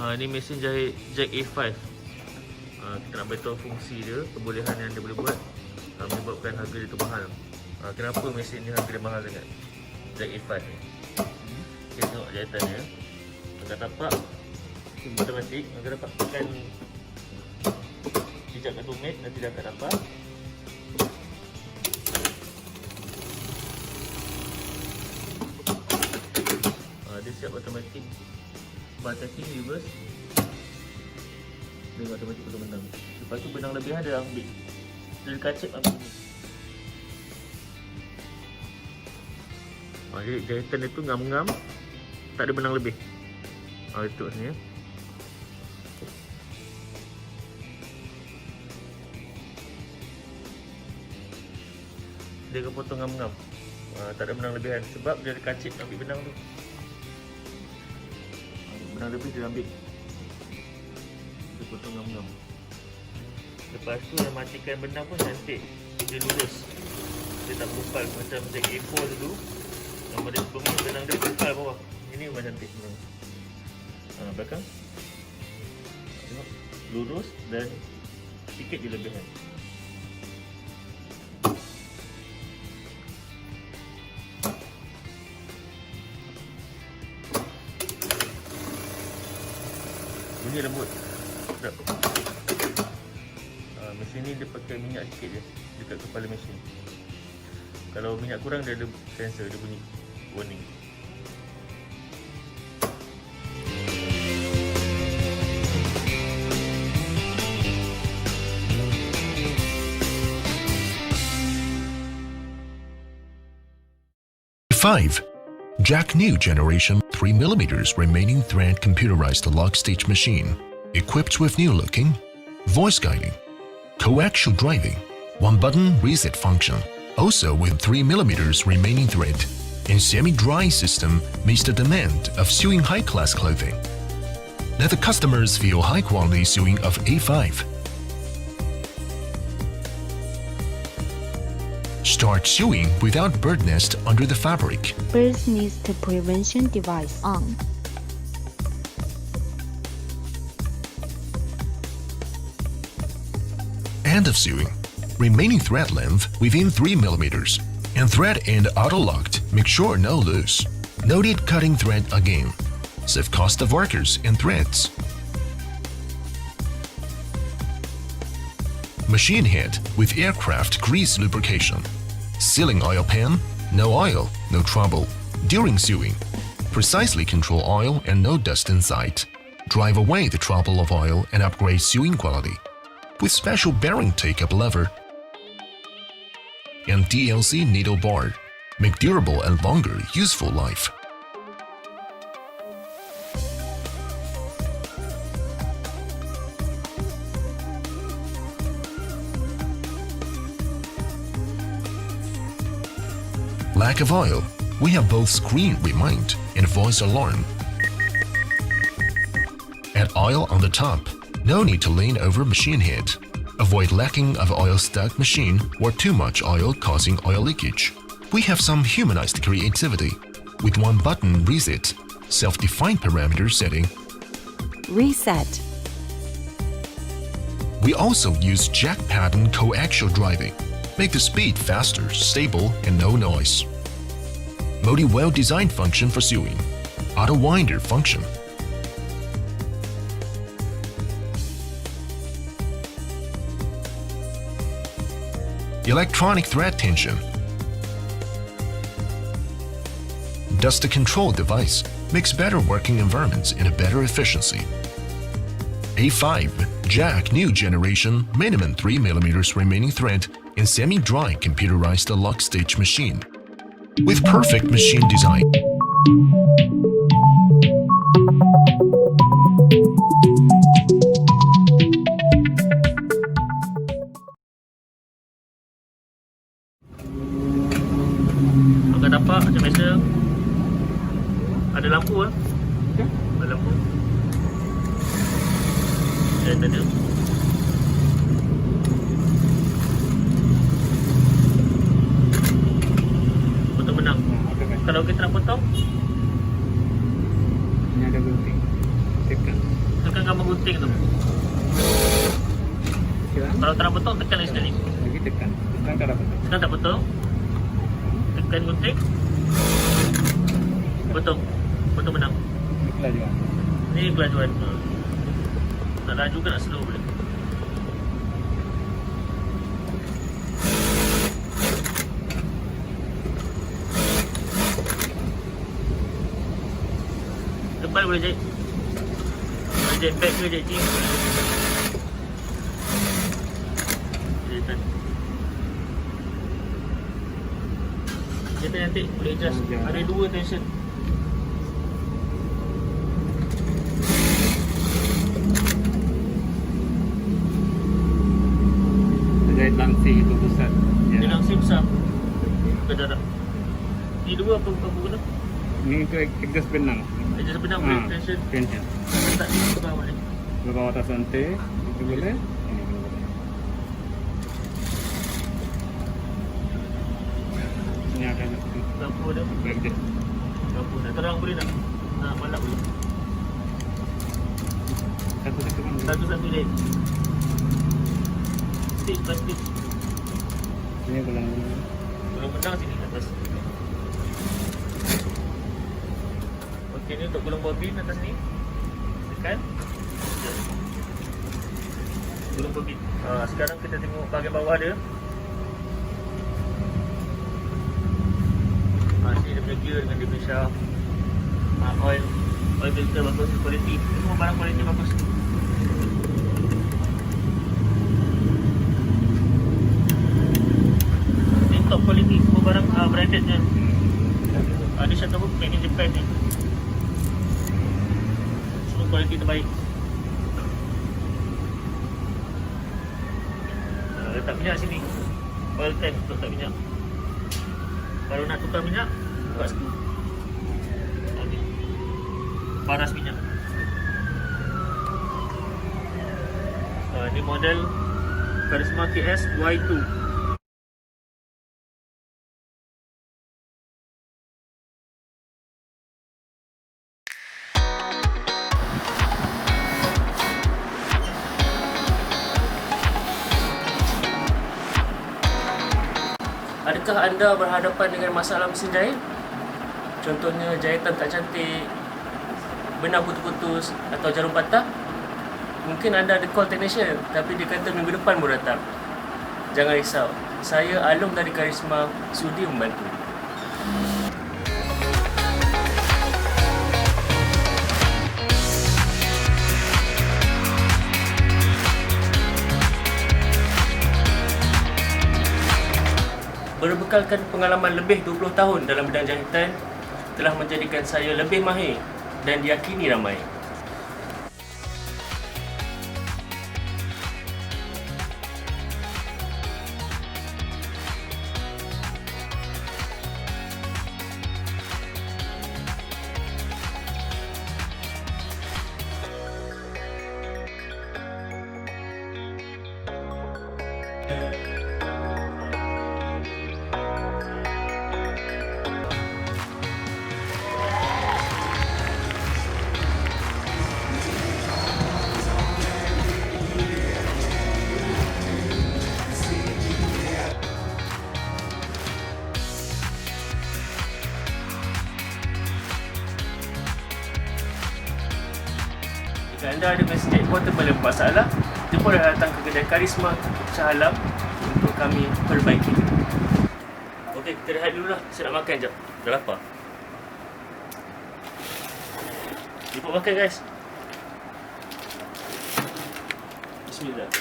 Ini mesin jahit jack A5. Kita nak beritahu fungsi dia, kebolehan yang dia boleh buat, menyebabkan harga dia tu mahal. Kenapa mesin ni harga dia mahal sangat? Jack A5 ni. Kita tengok jahitan dia. Angkat tapak automatik, angkat tapak tekan jejak kat tumit, nanti dia angkat tapak. Dia siap automatik bar checking reverse. Dia automatik potong benang. Lepas tu benang lebihan dia ambil, dia kacip ambil ni. Jadi jahitan dia tu ngam-ngam, tak ada benang lebih. Itu sini ya. Dia akan potong ngam-ngam, tak ada benang lebihan sebab dia ada kacip ambil benang tu. Benang lebih dia ambil, dia potong ngam-ngam. Lepas tu yang matikan benang pun cantik, dia lurus, dia tak berupal macam jack A4 dulu. Nama dia sebelum benang dia berupal bawah. Ini memang cantik benang. Belakang tengok, lurus dan sikit je lebihan. Bunyi lembut, sedap. Mesin ni dia pakai minyak sikit je dekat kepala mesin. Kalau minyak kurang dia ada sensor, dia bunyi warning. Five, Jack new generation 3mm remaining thread computerized lock stage machine, equipped with new looking, voice guiding, coaxial driving, one button reset function, also with 3mm remaining thread, and semi-dry system meets the demand of sewing high-class clothing. Let the customers feel high-quality sewing of A5. Start sewing without bird nest under the fabric. Bird nest prevention device on. End of sewing. Remaining thread length within 3mm. And thread end auto-locked. Make sure no loose. No need cutting thread again. Save cost of workers and threads. Machine head with aircraft grease lubrication. Sealing oil pan, no oil, no trouble. During sewing, precisely control oil and no dust inside. Drive away the trouble of oil and upgrade sewing quality. With special bearing take-up lever and DLC needle bar, make durable and longer useful life. Lack of oil, we have both screen remind and voice alarm. Add oil on the top, no need to lean over machine head. Avoid lacking of oil stuck machine or too much oil causing oil leakage. We have some humanized creativity with one button reset, self-defined parameter setting. Reset. We also use jack pattern coaxial driving. Make the speed faster, stable, and no noise. Modi well-designed function for sewing. Auto winder function. Electronic thread tension. Dust control device makes better working environments and a better efficiency. A5 Jack new generation minimum 3mm remaining thread and semi-dry computerized lock stage machine with perfect machine design. Angkat tapak macam biasa. Ada lampu lah. Ada lampu. Jahitan dia. Potong benang. Kalau kita nak potong, Ini ada gunting. Tekan. ni? Lagi tekan. Tekan tak dapat. Tekan tak potong? Tekan gunting? Potong. Potong benang. Ini kelajuan. Ni kelajuan. Nak laju ke nak slow boleh? Depan boleh jahit. Boleh jahit back ke jahit jeans? Jahitan. Jahitan cantik, boleh adjust. Ada 2 tension. Jahit langsing itu pusat. Dia langsing besar. Ke tak? Ni 2 apa guna? Ini untuk adjust benang. Adjust benang boleh tension. Tension. Tak ni ke bawah boleh. Ke bawah atas rantai itu boleh. Ini boleh. Ini akan Lampu ada. baik dia. Lampu nak terang boleh tak? Nak malap boleh. Satu-satu mana? Satu-satu dia. Stitch by stitch. Ini belum. Belum menang sini kat atas. Okey, ni untuk gulung bobin atas ni. Tekan. Gulung bobin. Sekarang kita tengok bahagian bawah dia. Sini dia punya gear dengan dia punya shaft. Oil filter bagus, kualiti. Semua barang kualiti bagus. Ni top quality, semua barang branded je. Ada satu hook made in Japan ni. Semua kualiti terbaik. Letak minyak sini. Oil tank untuk letak minyak. Kalau nak tukar minyak, buka situ. Okay. Paras minyak. Ini model Karysma KS Y2. Adakah anda berhadapan dengan masalah mesin jahit? Contohnya jahitan tak cantik, benang putus-putus atau jarum patah? Mungkin anda ada call technician tapi dia kata minggu depan baru datang. Jangan risau, saya Alung dari Karysma sudi membantu. Berbekalkan pengalaman lebih 20 tahun dalam bidang jahitan telah menjadikan saya lebih mahir dan diyakini ramai. Jika anda ada mesin jahit portable yang bermasalah, jemput dan datang ke kedai Karysma Shah Alam untuk kami perbaiki. Okey, kita rehat dulu lah. Saya nak makan jap. Dah lapar. Jemput makan guys. Bismillah.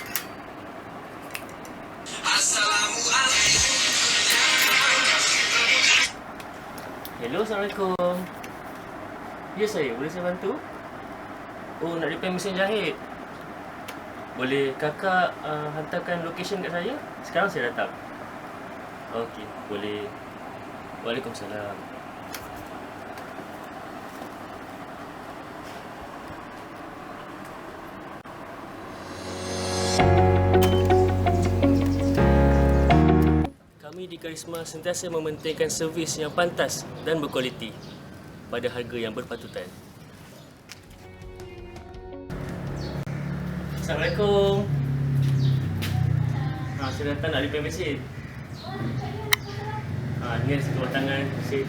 Hello, Assalamualaikum. Ya saya, boleh saya bantu? Oh, nak repair mesin jahit. Boleh kakak hantarkan location kat saya? Sekarang saya datang. Okey, boleh. Waalaikumsalam. Kami di Karysma sentiasa mementingkan servis yang pantas dan berkualiti pada harga yang berpatutan. Assalamualaikum. Saya datang nak repair mesin. Ni sebuah tangan mesin.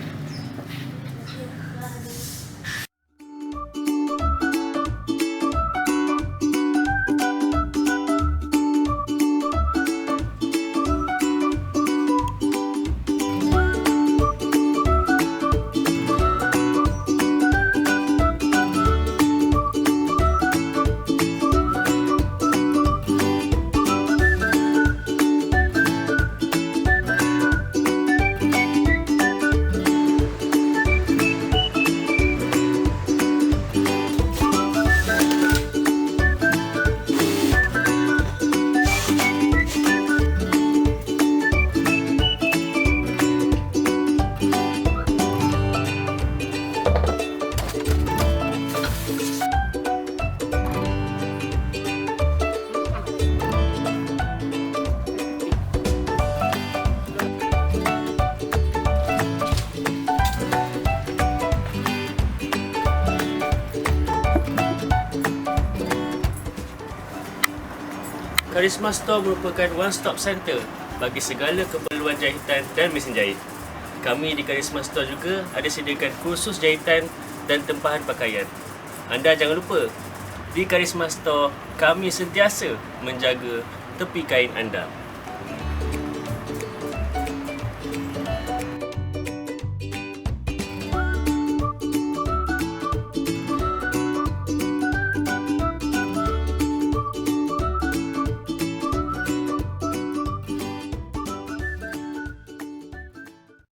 Karysma Store merupakan one-stop center bagi segala keperluan jahitan dan mesin jahit. Kami di Karysma Store juga ada sediakan kursus jahitan dan tempahan pakaian. Anda jangan lupa, di Karysma Store kami sentiasa menjaga tepi kain anda.